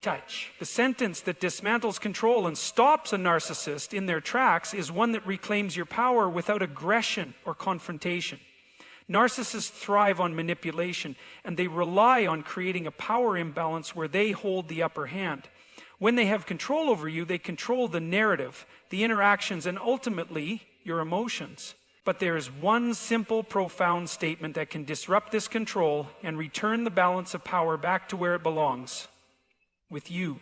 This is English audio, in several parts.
touch. The sentence that dismantles control and stops a narcissist in their tracks is one that reclaims your power without aggression or confrontation. Narcissists thrive on manipulation, and they rely on creating a power imbalance where they hold the upper hand. When they have control over you, they control the narrative, the interactions, and ultimately your emotions. But there is one simple, profound statement that can disrupt this control and return the balance of power back to where it belongs, with you.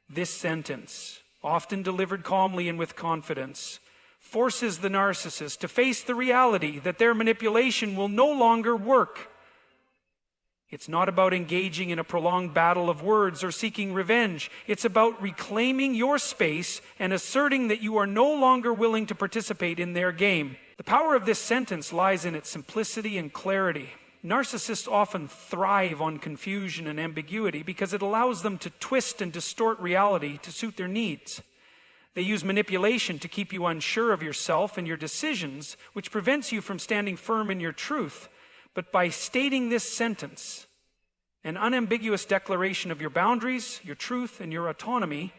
This sentence, often delivered calmly and with confidence, forces the narcissist to face the reality that their manipulation will no longer work. It's not about engaging in a prolonged battle of words or seeking revenge. It's about reclaiming your space and asserting that you are no longer willing to participate in their game. The power of this sentence lies in its simplicity and clarity. Narcissists often thrive on confusion and ambiguity because it allows them to twist and distort reality to suit their needs. They use manipulation to keep you unsure of yourself and your decisions, which prevents you from standing firm in your truth. But by stating this sentence, an unambiguous declaration of your boundaries, your truth, and your autonomy,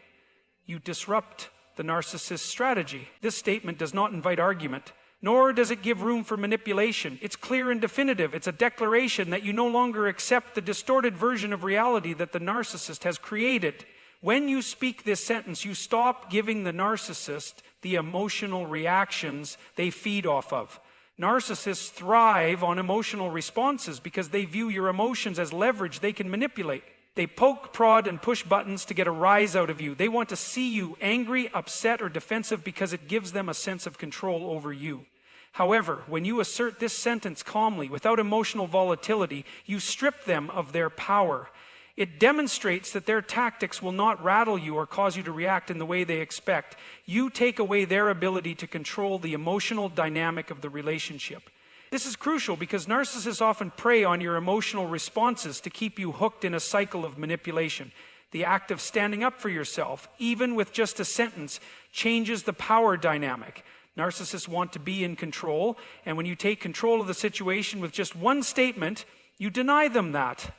you disrupt the narcissist's strategy. This statement does not invite argument, nor does it give room for manipulation. It's clear and definitive. It's a declaration that you no longer accept the distorted version of reality that the narcissist has created. When you speak this sentence, you stop giving the narcissist the emotional reactions they feed off of. Narcissists thrive on emotional responses because they view your emotions as leverage they can manipulate. They poke, prod, and push buttons to get a rise out of you. They want to see you angry, upset, or defensive because it gives them a sense of control over you. However, when you assert this sentence calmly, without emotional volatility, you strip them of their power. It demonstrates that their tactics will not rattle you or cause you to react in the way they expect. You take away their ability to control the emotional dynamic of the relationship. This is crucial because narcissists often prey on your emotional responses to keep you hooked in a cycle of manipulation. The act of standing up for yourself, even with just a sentence, changes the power dynamic. Narcissists want to be in control, and when you take control of the situation with just one statement, you deny them that.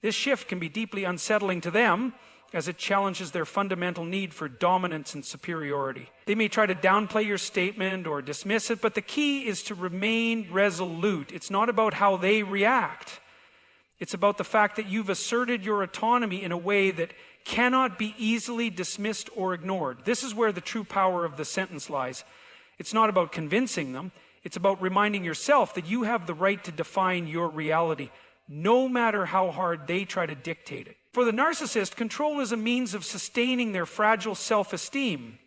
This shift can be deeply unsettling to them as it challenges their fundamental need for dominance and superiority. They may try to downplay your statement or dismiss it, but the key is to remain resolute. It's not about how they react. It's about the fact that you've asserted your autonomy in a way that cannot be easily dismissed or ignored. This is where the true power of the sentence lies. It's not about convincing them. It's about reminding yourself that you have the right to define your reality, no matter how hard they try to dictate it. For the narcissist, control is a means of sustaining their fragile self-esteem.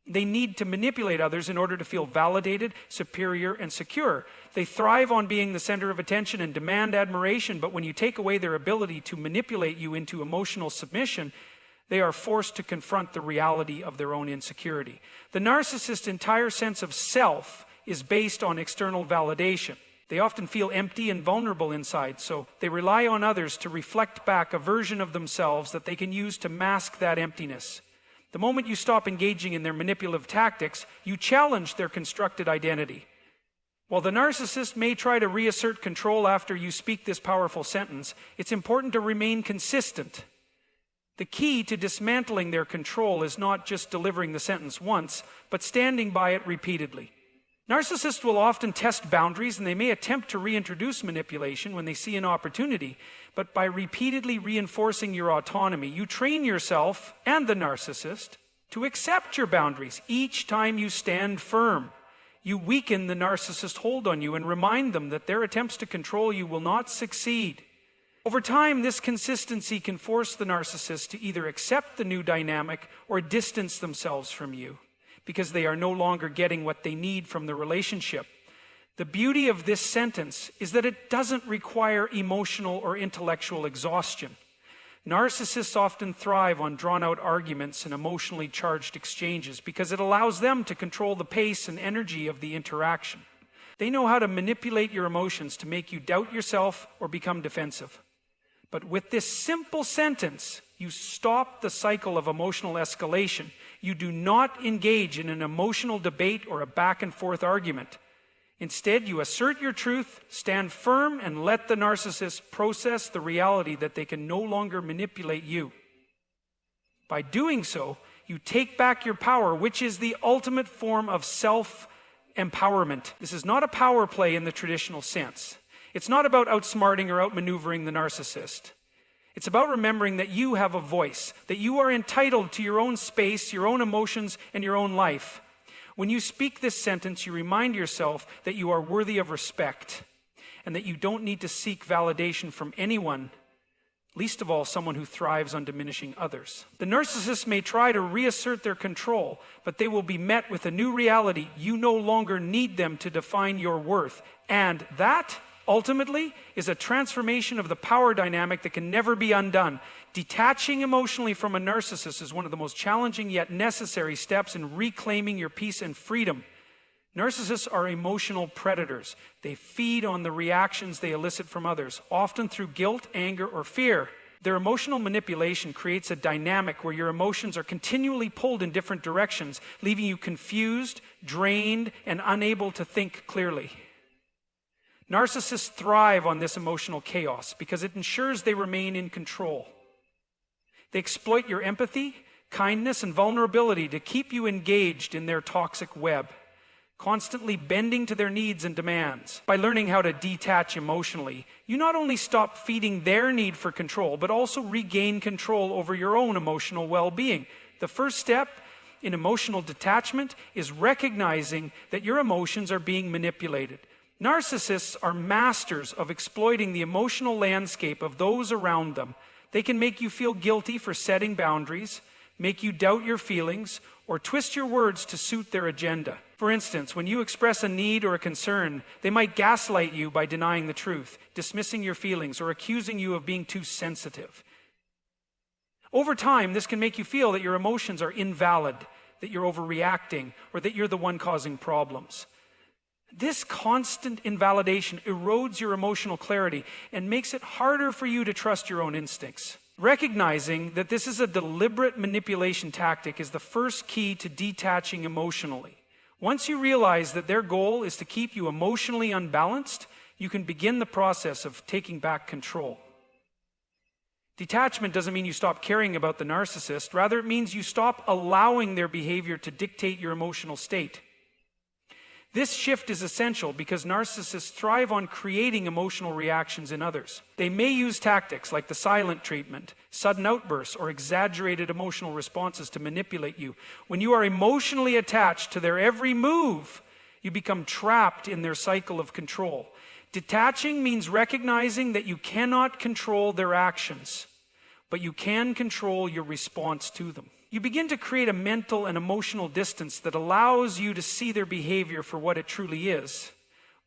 They need to manipulate others in order to feel validated, superior, and secure. They thrive on being the center of attention and demand admiration, but when you take away their ability to manipulate you into emotional submission, they are forced to confront the reality of their own insecurity. The narcissist's entire sense of self is based on external validation. They often feel empty and vulnerable inside, so they rely on others to reflect back a version of themselves that they can use to mask that emptiness. The moment you stop engaging in their manipulative tactics, you challenge their constructed identity. While the narcissist may try to reassert control after you speak this powerful sentence, it's important to remain consistent. The key to dismantling their control is not just delivering the sentence once, but standing by it repeatedly. Narcissists will often test boundaries, and they may attempt to reintroduce manipulation when they see an opportunity. But by repeatedly reinforcing your autonomy, you train yourself and the narcissist to accept your boundaries each time you stand firm. You weaken the narcissist's hold on you and remind them that their attempts to control you will not succeed. Over time, this consistency can force the narcissist to either accept the new dynamic or distance themselves from you, because they are no longer getting what they need from the relationship. The beauty of this sentence is that it doesn't require emotional or intellectual exhaustion. Narcissists often thrive on drawn-out arguments and emotionally charged exchanges because it allows them to control the pace and energy of the interaction. They know how to manipulate your emotions to make you doubt yourself or become defensive. But with this simple sentence, you stop the cycle of emotional escalation. You do not engage in an emotional debate or a back-and-forth argument. Instead, you assert your truth, stand firm, and let the narcissist process the reality that they can no longer manipulate you. By doing so, you take back your power, which is the ultimate form of self-empowerment. This is not a power play in the traditional sense. It's not about outsmarting or outmaneuvering the narcissist. It's about remembering that you have a voice, that you are entitled to your own space, your own emotions, and your own life. When you speak this sentence, you remind yourself that you are worthy of respect and that you don't need to seek validation from anyone, least of all someone who thrives on diminishing others. The narcissist may try to reassert their control, but they will be met with a new reality. You no longer need them to define your worth. And that, ultimately, is a transformation of the power dynamic that can never be undone. Detaching emotionally from a narcissist is one of the most challenging yet necessary steps in reclaiming your peace and freedom. Narcissists are emotional predators. They feed on the reactions they elicit from others, often through guilt, anger, or fear. Their emotional manipulation creates a dynamic where your emotions are continually pulled in different directions, leaving you confused, drained, and unable to think clearly. Narcissists thrive on this emotional chaos because it ensures they remain in control. They exploit your empathy, kindness, and vulnerability to keep you engaged in their toxic web, constantly bending to their needs and demands. By learning how to detach emotionally, you not only stop feeding their need for control, but also regain control over your own emotional well-being. The first step in emotional detachment is recognizing that your emotions are being manipulated. Narcissists are masters of exploiting the emotional landscape of those around them. They can make you feel guilty for setting boundaries, make you doubt your feelings, or twist your words to suit their agenda. For instance, when you express a need or a concern, they might gaslight you by denying the truth, dismissing your feelings, or accusing you of being too sensitive. Over time, this can make you feel that your emotions are invalid, that you're overreacting, or that you're the one causing problems. This constant invalidation erodes your emotional clarity and makes it harder for you to trust your own instincts. Recognizing that this is a deliberate manipulation tactic is the first key to detaching emotionally. Once you realize that their goal is to keep you emotionally unbalanced, you can begin the process of taking back control. Detachment doesn't mean you stop caring about the narcissist. Rather, it means you stop allowing their behavior to dictate your emotional state. This shift is essential because narcissists thrive on creating emotional reactions in others. They may use tactics like the silent treatment, sudden outbursts, or exaggerated emotional responses to manipulate you. When you are emotionally attached to their every move, you become trapped in their cycle of control. Detaching means recognizing that you cannot control their actions, but you can control your response to them. You begin to create a mental and emotional distance that allows you to see their behavior for what it truly is,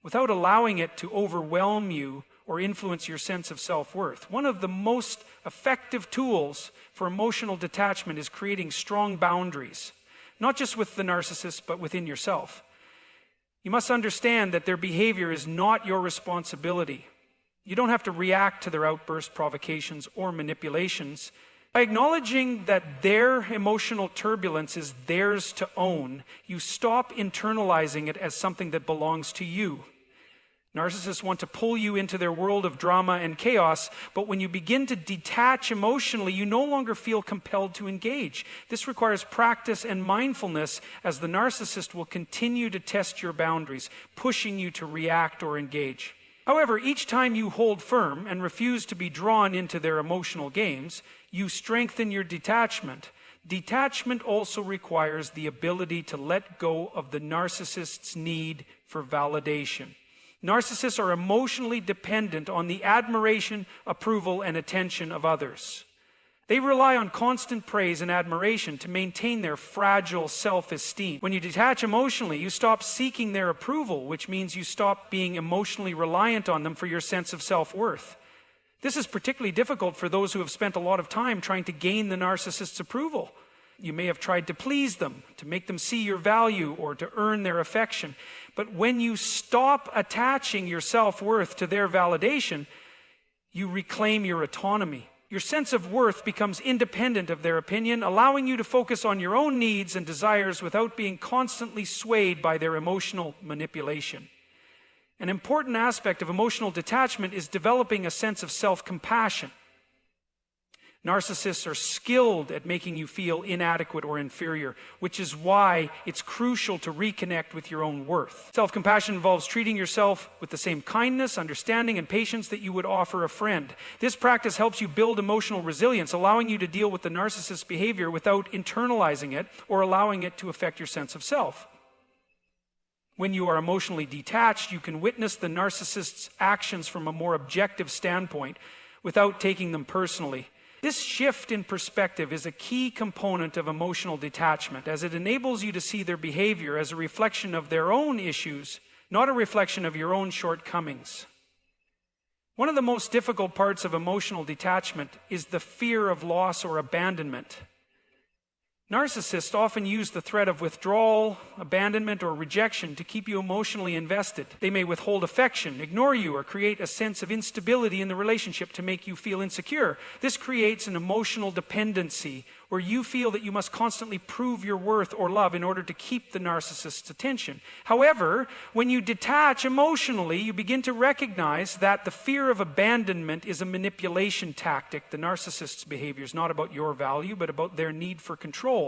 without allowing it to overwhelm you or influence your sense of self-worth. One of the most effective tools for emotional detachment is creating strong boundaries, not just with the narcissist, but within yourself. You must understand that their behavior is not your responsibility. You don't have to react to their outbursts, provocations, or manipulations. By acknowledging that their emotional turbulence is theirs to own, you stop internalizing it as something that belongs to you. Narcissists want to pull you into their world of drama and chaos, but when you begin to detach emotionally, you no longer feel compelled to engage. This requires practice and mindfulness, as the narcissist will continue to test your boundaries, pushing you to react or engage. However, each time you hold firm and refuse to be drawn into their emotional games, you strengthen your detachment. Detachment also requires the ability to let go of the narcissist's need for validation. Narcissists are emotionally dependent on the admiration, approval, and attention of others. They rely on constant praise and admiration to maintain their fragile self-esteem. When you detach emotionally, you stop seeking their approval, which means you stop being emotionally reliant on them for your sense of self-worth. This is particularly difficult for those who have spent a lot of time trying to gain the narcissist's approval. You may have tried to please them, to make them see your value, or to earn their affection. But when you stop attaching your self-worth to their validation, you reclaim your autonomy. Your sense of worth becomes independent of their opinion, allowing you to focus on your own needs and desires without being constantly swayed by their emotional manipulation. An important aspect of emotional detachment is developing a sense of self-compassion. Narcissists are skilled at making you feel inadequate or inferior, which is why it's crucial to reconnect with your own worth. Self-compassion involves treating yourself with the same kindness, understanding, and patience that you would offer a friend. This practice helps you build emotional resilience, allowing you to deal with the narcissist's behavior without internalizing it or allowing it to affect your sense of self. When you are emotionally detached, you can witness the narcissist's actions from a more objective standpoint without taking them personally. This shift in perspective is a key component of emotional detachment, as it enables you to see their behavior as a reflection of their own issues, not a reflection of your own shortcomings. One of the most difficult parts of emotional detachment is the fear of loss or abandonment. Narcissists often use the threat of withdrawal, abandonment, or rejection to keep you emotionally invested. They may withhold affection, ignore you, or create a sense of instability in the relationship to make you feel insecure. This creates an emotional dependency where you feel that you must constantly prove your worth or love in order to keep the narcissist's attention. However, when you detach emotionally, you begin to recognize that the fear of abandonment is a manipulation tactic. The narcissist's behavior is not about your value, but about their need for control.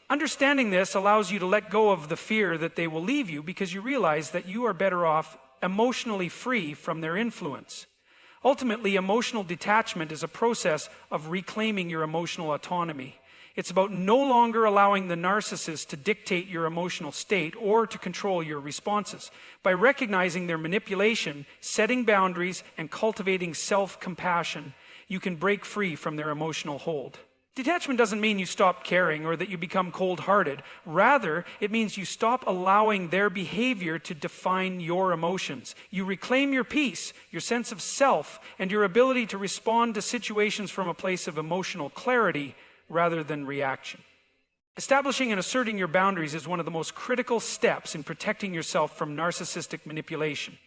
Understanding this allows you to let go of the fear that they will leave you because you realize that you are better off emotionally free from their influence. Ultimately, emotional detachment is a process of reclaiming your emotional autonomy. It's about no longer allowing the narcissist to dictate your emotional state or to control your responses. By recognizing their manipulation, setting boundaries, and cultivating self-compassion, you can break free from their emotional hold. Detachment doesn't mean you stop caring or that you become cold-hearted. Rather, it means you stop allowing their behavior to define your emotions. You reclaim your peace, your sense of self, and your ability to respond to situations from a place of emotional clarity rather than reaction. Establishing and asserting your boundaries is one of the most critical steps in protecting yourself from narcissistic manipulation.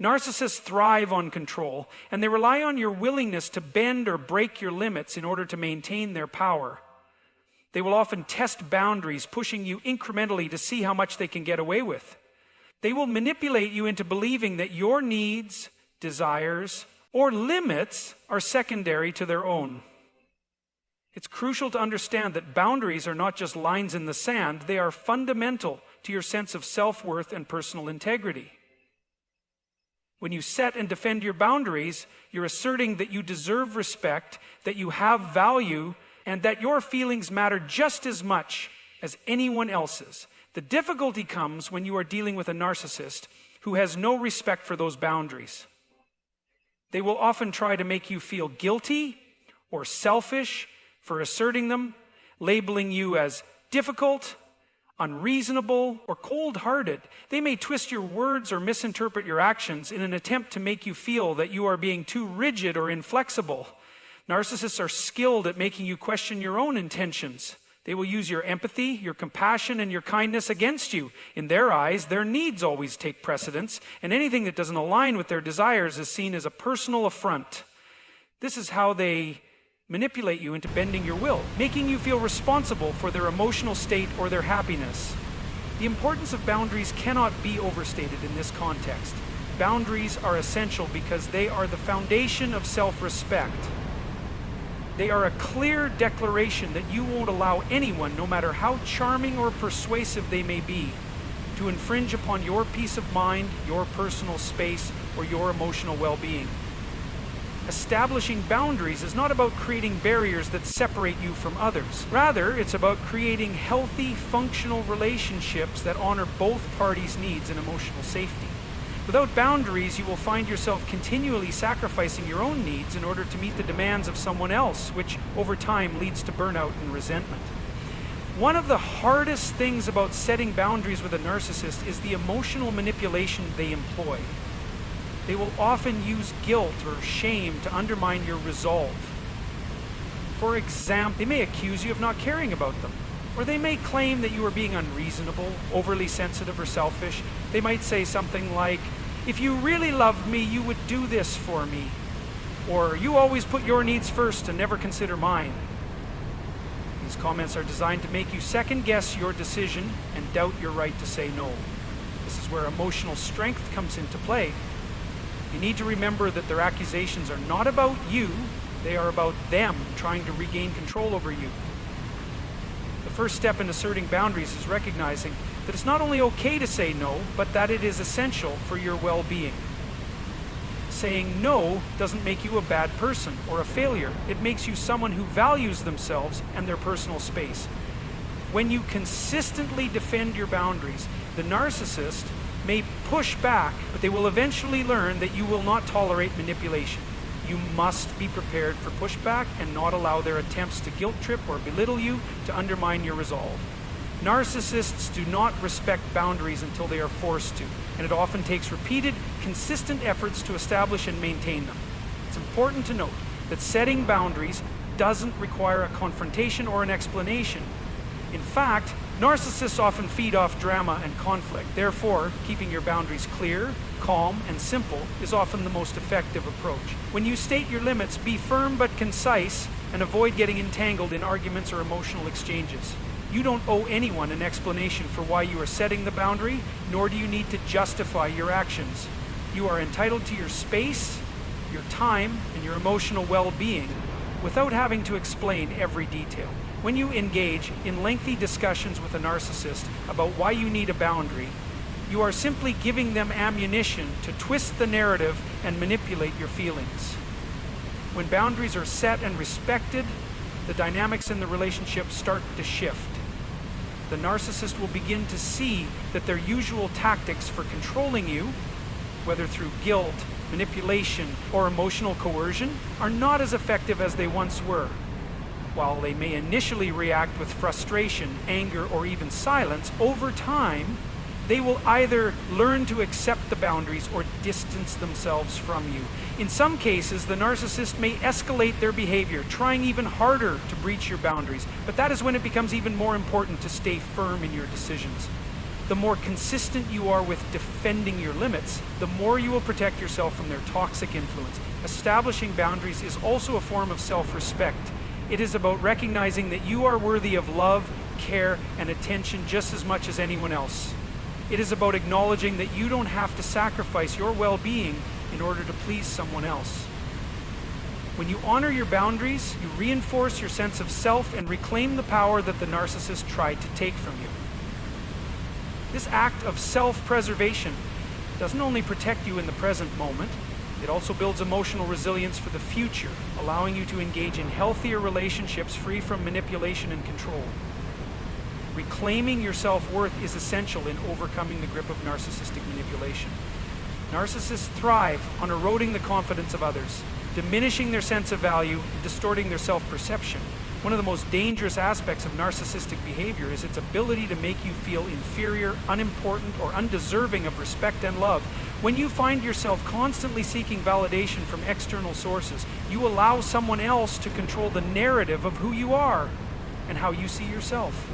Narcissists thrive on control, and they rely on your willingness to bend or break your limits in order to maintain their power. They will often test boundaries, pushing you incrementally to see how much they can get away with. They will manipulate you into believing that your needs, desires, or limits are secondary to their own. It's crucial to understand that boundaries are not just lines in the sand, they are fundamental to your sense of self-worth and personal integrity. When you set and defend your boundaries, you're asserting that you deserve respect, that you have value, and that your feelings matter just as much as anyone else's. The difficulty comes when you are dealing with a narcissist who has no respect for those boundaries. They will often try to make you feel guilty or selfish for asserting them, labeling you as difficult, unreasonable, or cold-hearted. They may twist your words or misinterpret your actions in an attempt to make you feel that you are being too rigid or inflexible. Narcissists are skilled at making you question your own intentions. They will use your empathy, your compassion, and your kindness against you. In their eyes, their needs always take precedence, and anything that doesn't align with their desires is seen as a personal affront. This is how they manipulate you into bending your will, making you feel responsible for their emotional state or their happiness. The importance of boundaries cannot be overstated in this context. Boundaries are essential because they are the foundation of self-respect. They are a clear declaration that you won't allow anyone, no matter how charming or persuasive they may be, to infringe upon your peace of mind, your personal space, or your emotional well-being. Establishing boundaries is not about creating barriers that separate you from others. Rather, it's about creating healthy, functional relationships that honor both parties' needs and emotional safety. Without boundaries, you will find yourself continually sacrificing your own needs in order to meet the demands of someone else, which over time leads to burnout and resentment. One of the hardest things about setting boundaries with a narcissist is the emotional manipulation they employ. They will often use guilt or shame to undermine your resolve. For example, they may accuse you of not caring about them, or they may claim that you are being unreasonable, overly sensitive, or selfish. They might say something like, "If you really loved me, you would do this for me," or "You always put your needs first and never consider mine." These comments are designed to make you second-guess your decision and doubt your right to say no. This is where emotional strength comes into play. You need to remember that their accusations are not about you, They are about them trying to regain control over you. The first step in asserting boundaries is recognizing that it's not only okay to say no, but that it is essential for your well-being. Saying no doesn't make you a bad person or a failure. It makes you someone who values themselves and their personal space. When you consistently defend your boundaries, the narcissist may push back, but they will eventually learn that you will not tolerate manipulation. You must be prepared for pushback and not allow their attempts to guilt trip or belittle you to undermine your resolve. Narcissists do not respect boundaries until they are forced to, and it often takes repeated, consistent efforts to establish and maintain them. It's important to note that setting boundaries doesn't require a confrontation or an explanation. In fact, narcissists often feed off drama and conflict. Therefore, keeping your boundaries clear, calm, and simple is often the most effective approach. When you state your limits, be firm but concise and avoid getting entangled in arguments or emotional exchanges. You don't owe anyone an explanation for why you are setting the boundary, nor do you need to justify your actions. You are entitled to your space, your time, and your emotional well-being without having to explain every detail. When you engage in lengthy discussions with a narcissist about why you need a boundary, you are simply giving them ammunition to twist the narrative and manipulate your feelings. When boundaries are set and respected, the dynamics in the relationship start to shift. The narcissist will begin to see that their usual tactics for controlling you, whether through guilt, manipulation, or emotional coercion, are not as effective as they once were. While they may initially react with frustration, anger, or even silence, over time, they will either learn to accept the boundaries or distance themselves from you. In some cases, the narcissist may escalate their behavior, trying even harder to breach your boundaries, but that is when it becomes even more important to stay firm in your decisions. The more consistent you are with defending your limits, the more you will protect yourself from their toxic influence. Establishing boundaries is also a form of self-respect. It is about recognizing that you are worthy of love, care, and attention just as much as anyone else. It is about acknowledging that you don't have to sacrifice your well-being in order to please someone else. When you honor your boundaries, you reinforce your sense of self and reclaim the power that the narcissist tried to take from you. This act of self-preservation doesn't only protect you in the present moment, it also builds emotional resilience for the future, allowing you to engage in healthier relationships free from manipulation and control. Reclaiming your self-worth is essential in overcoming the grip of narcissistic manipulation. Narcissists thrive on eroding the confidence of others, diminishing their sense of value, and distorting their self-perception. One of the most dangerous aspects of narcissistic behavior is its ability to make you feel inferior, unimportant, or undeserving of respect and love. When you find yourself constantly seeking validation from external sources, you allow someone else to control the narrative of who you are and how you see yourself.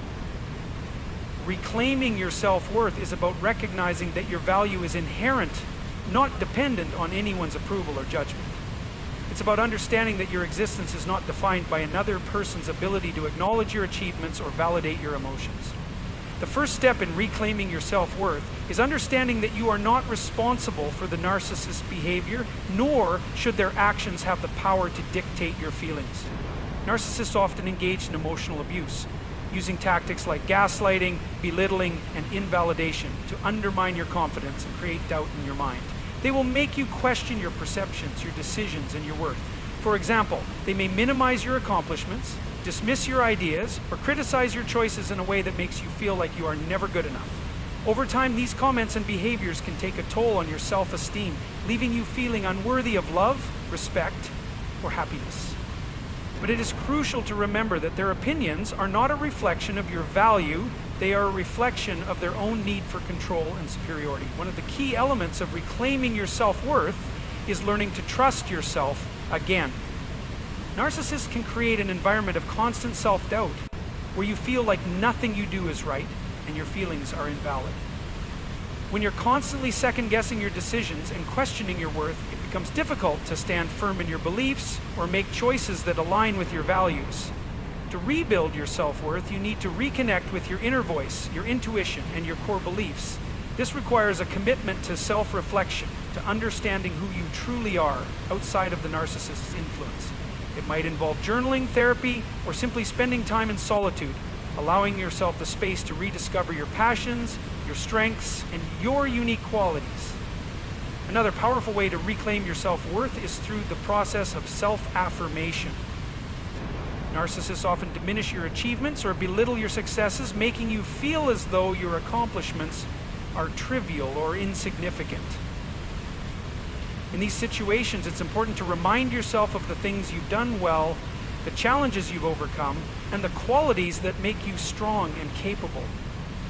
Reclaiming your self-worth is about recognizing that your value is inherent, not dependent on anyone's approval or judgment. It's about understanding that your existence is not defined by another person's ability to acknowledge your achievements or validate your emotions. The first step in reclaiming your self-worth is understanding that you are not responsible for the narcissist's behavior, nor should their actions have the power to dictate your feelings. Narcissists often engage in emotional abuse, using tactics like gaslighting, belittling, and invalidation to undermine your confidence and create doubt in your mind. They will make you question your perceptions, your decisions, and your worth. For example, they may minimize your accomplishments, dismiss your ideas, or criticize your choices in a way that makes you feel like you are never good enough. Over time, these comments and behaviors can take a toll on your self-esteem, leaving you feeling unworthy of love, respect, or happiness. But it is crucial to remember that their opinions are not a reflection of your value. They are a reflection of their own need for control and superiority. One of the key elements of reclaiming your self-worth is learning to trust yourself again. Narcissists can create an environment of constant self-doubt where you feel like nothing you do is right and your feelings are invalid. When you're constantly second-guessing your decisions and questioning your worth, it becomes difficult to stand firm in your beliefs or make choices that align with your values. To rebuild your self-worth, you need to reconnect with your inner voice, your intuition, and your core beliefs. This requires a commitment to self-reflection, to understanding who you truly are outside of the narcissist's influence. It might involve journaling, therapy, or simply spending time in solitude, allowing yourself the space to rediscover your passions, your strengths, and your unique qualities. Another powerful way to reclaim your self-worth is through the process of self-affirmation. Narcissists often diminish your achievements or belittle your successes, making you feel as though your accomplishments are trivial or insignificant. In these situations, it's important to remind yourself of the things you've done well, the challenges you've overcome, and the qualities that make you strong and capable.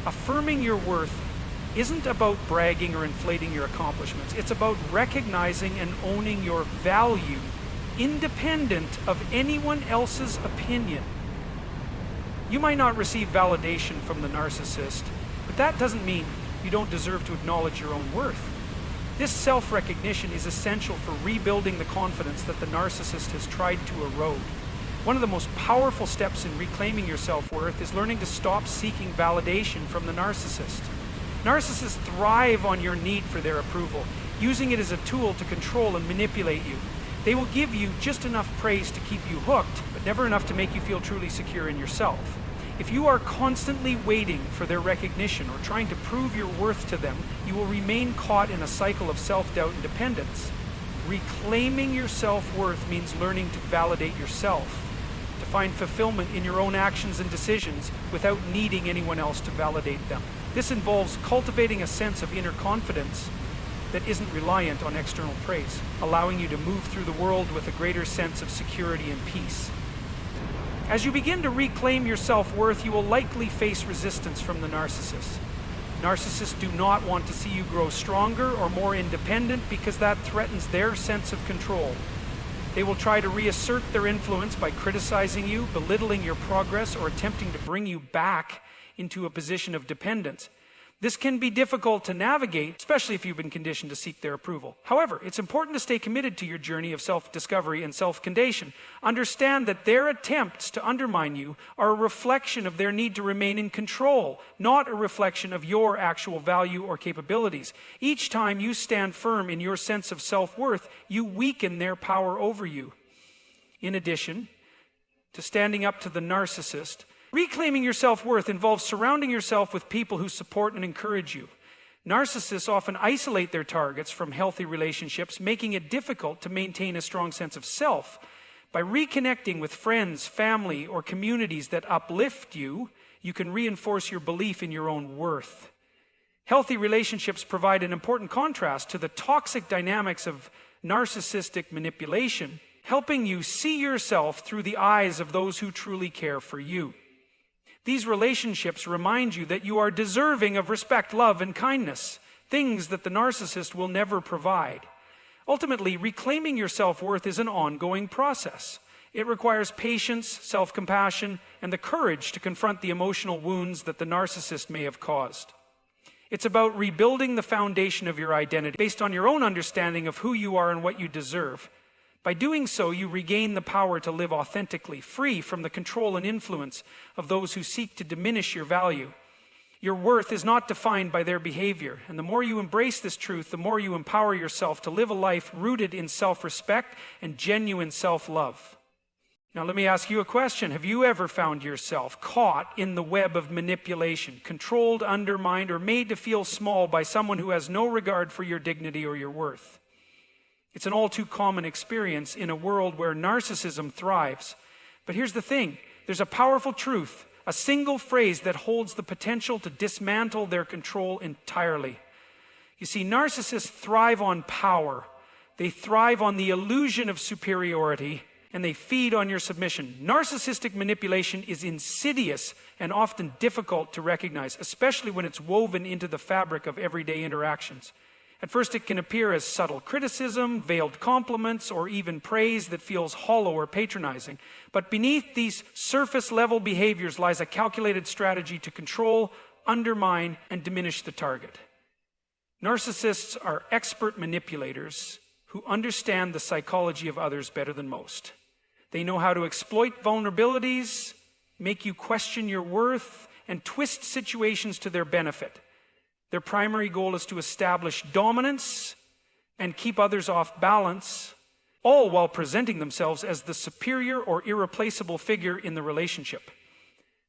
Affirming your worth isn't about bragging or inflating your accomplishments. It's about recognizing and owning your value, independent of anyone else's opinion. You might not receive validation from the narcissist, but that doesn't mean you don't deserve to acknowledge your own worth. This self-recognition is essential for rebuilding the confidence that the narcissist has tried to erode. One of the most powerful steps in reclaiming your self-worth is learning to stop seeking validation from the narcissist. Narcissists thrive on your need for their approval, using it as a tool to control and manipulate you. They will give you just enough praise to keep you hooked, but never enough to make you feel truly secure in yourself. If you are constantly waiting for their recognition or trying to prove your worth to them, you will remain caught in a cycle of self-doubt and dependence. Reclaiming your self-worth means learning to validate yourself, to find fulfillment in your own actions and decisions without needing anyone else to validate them. This involves cultivating a sense of inner confidence that isn't reliant on external praise, allowing you to move through the world with a greater sense of security and peace. As you begin to reclaim your self-worth, you will likely face resistance from the narcissist. Narcissists do not want to see you grow stronger or more independent because that threatens their sense of control. They will try to reassert their influence by criticizing you, belittling your progress, or attempting to bring you back into a position of dependence. This can be difficult to navigate, especially if you've been conditioned to seek their approval. However, it's important to stay committed to your journey of self-discovery and self-condemnation. Understand that their attempts to undermine you are a reflection of their need to remain in control, not a reflection of your actual value or capabilities. Each time you stand firm in your sense of self-worth, you weaken their power over you. In addition to standing up to the narcissist, reclaiming your self-worth involves surrounding yourself with people who support and encourage you. Narcissists often isolate their targets from healthy relationships, making it difficult to maintain a strong sense of self. By reconnecting with friends, family, or communities that uplift you, you can reinforce your belief in your own worth. Healthy relationships provide an important contrast to the toxic dynamics of narcissistic manipulation, helping you see yourself through the eyes of those who truly care for you. These relationships remind you that you are deserving of respect, love, and kindness, things that the narcissist will never provide. Ultimately, reclaiming your self-worth is an ongoing process. It requires patience, self-compassion, and the courage to confront the emotional wounds that the narcissist may have caused. It's about rebuilding the foundation of your identity based on your own understanding of who you are and what you deserve. By doing so, you regain the power to live authentically, free from the control and influence of those who seek to diminish your value. Your worth is not defined by their behavior, and the more you embrace this truth, the more you empower yourself to live a life rooted in self-respect and genuine self-love. Now let me ask you a question. Have you ever found yourself caught in the web of manipulation, controlled, undermined, or made to feel small by someone who has no regard for your dignity or your worth? It's an all too common experience in a world where narcissism thrives. But here's the thing. There's a powerful truth, a single phrase that holds the potential to dismantle their control entirely. You see, narcissists thrive on power. They thrive on the illusion of superiority, and they feed on your submission. Narcissistic manipulation is insidious and often difficult to recognize, especially when it's woven into the fabric of everyday interactions. At first, it can appear as subtle criticism, veiled compliments, or even praise that feels hollow or patronizing. But beneath these surface-level behaviors lies a calculated strategy to control, undermine, and diminish the target. Narcissists are expert manipulators who understand the psychology of others better than most. They know how to exploit vulnerabilities, make you question your worth, and twist situations to their benefit. Their primary goal is to establish dominance and keep others off balance, all while presenting themselves as the superior or irreplaceable figure in the relationship.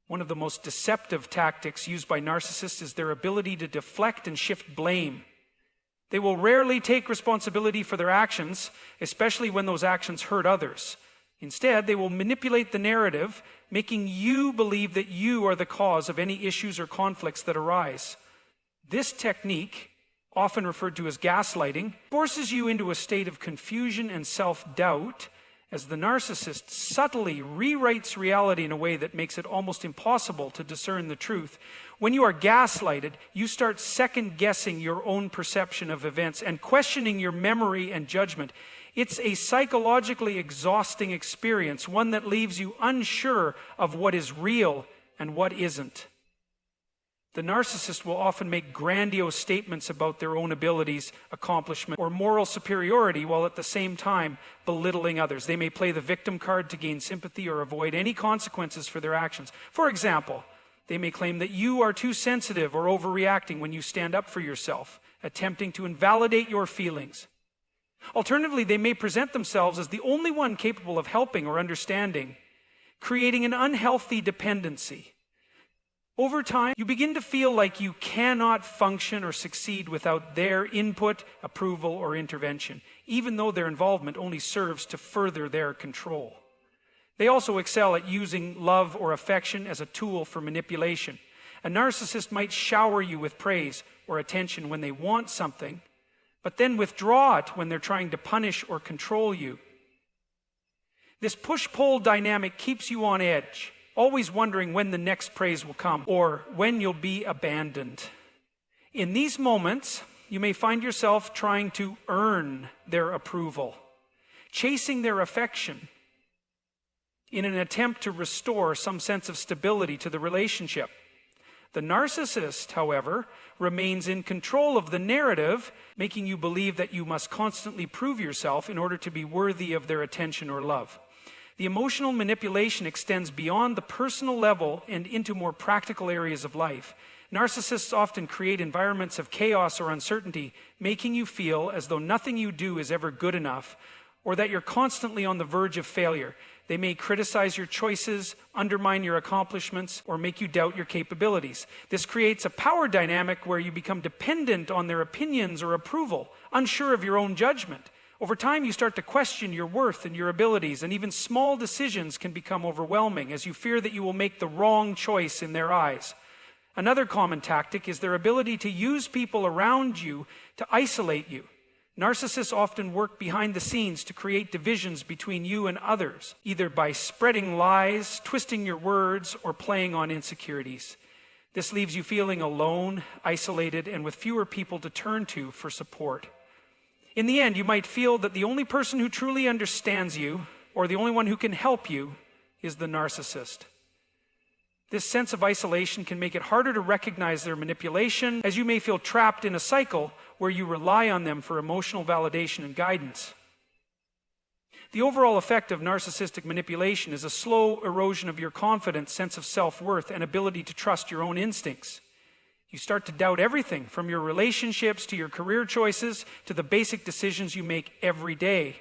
One of the most deceptive tactics used by narcissists is their ability to deflect and shift blame. They will rarely take responsibility for their actions, especially when those actions hurt others. Instead, they will manipulate the narrative, making you believe that you are the cause of any issues or conflicts that arise. This technique, often referred to as gaslighting, forces you into a state of confusion and self-doubt as the narcissist subtly rewrites reality in a way that makes it almost impossible to discern the truth. When you are gaslighted, you start second-guessing your own perception of events and questioning your memory and judgment. It's a psychologically exhausting experience, one that leaves you unsure of what is real and what isn't. The narcissist will often make grandiose statements about their own abilities, accomplishment, or moral superiority while at the same time belittling others. They may play the victim card to gain sympathy or avoid any consequences for their actions. For example, they may claim that you are too sensitive or overreacting when you stand up for yourself, attempting to invalidate your feelings. Alternatively, they may present themselves as the only one capable of helping or understanding, creating an unhealthy dependency. Over time, you begin to feel like you cannot function or succeed without their input, approval, or intervention, even though their involvement only serves to further their control. They also excel at using love or affection as a tool for manipulation. A narcissist might shower you with praise or attention when they want something, but then withdraw it when they're trying to punish or control you. This push-pull dynamic keeps you on edge, always wondering when the next praise will come or when you'll be abandoned. In these moments, you may find yourself trying to earn their approval, chasing their affection in an attempt to restore some sense of stability to the relationship. The narcissist, however, remains in control of the narrative, making you believe that you must constantly prove yourself in order to be worthy of their attention or love. The emotional manipulation extends beyond the personal level and into more practical areas of life. Narcissists often create environments of chaos or uncertainty, making you feel as though nothing you do is ever good enough, or that you're constantly on the verge of failure. They may criticize your choices, undermine your accomplishments, or make you doubt your capabilities. This creates a power dynamic where you become dependent on their opinions or approval, unsure of your own judgment. Over time, you start to question your worth and your abilities, and even small decisions can become overwhelming as you fear that you will make the wrong choice in their eyes. Another common tactic is their ability to use people around you to isolate you. Narcissists often work behind the scenes to create divisions between you and others, either by spreading lies, twisting your words, or playing on insecurities. This leaves you feeling alone, isolated, and with fewer people to turn to for support. In the end, you might feel that the only person who truly understands you, or the only one who can help you, is the narcissist. This sense of isolation can make it harder to recognize their manipulation, as you may feel trapped in a cycle where you rely on them for emotional validation and guidance. The overall effect of narcissistic manipulation is a slow erosion of your confidence, sense of self-worth, and ability to trust your own instincts. You start to doubt everything from your relationships to your career choices to the basic decisions you make every day.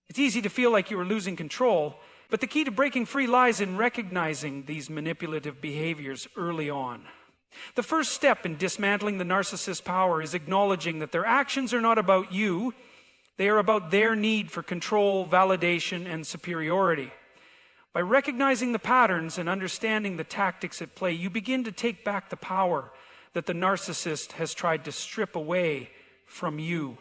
It's easy to feel like you are losing control, but the key to breaking free lies in recognizing these manipulative behaviors early on. The first step in dismantling the narcissist's power is acknowledging that their actions are not about you. They are about their need for control, validation, and superiority. By recognizing the patterns and understanding the tactics at play, you begin to take back the power that the narcissist has tried to strip away from you.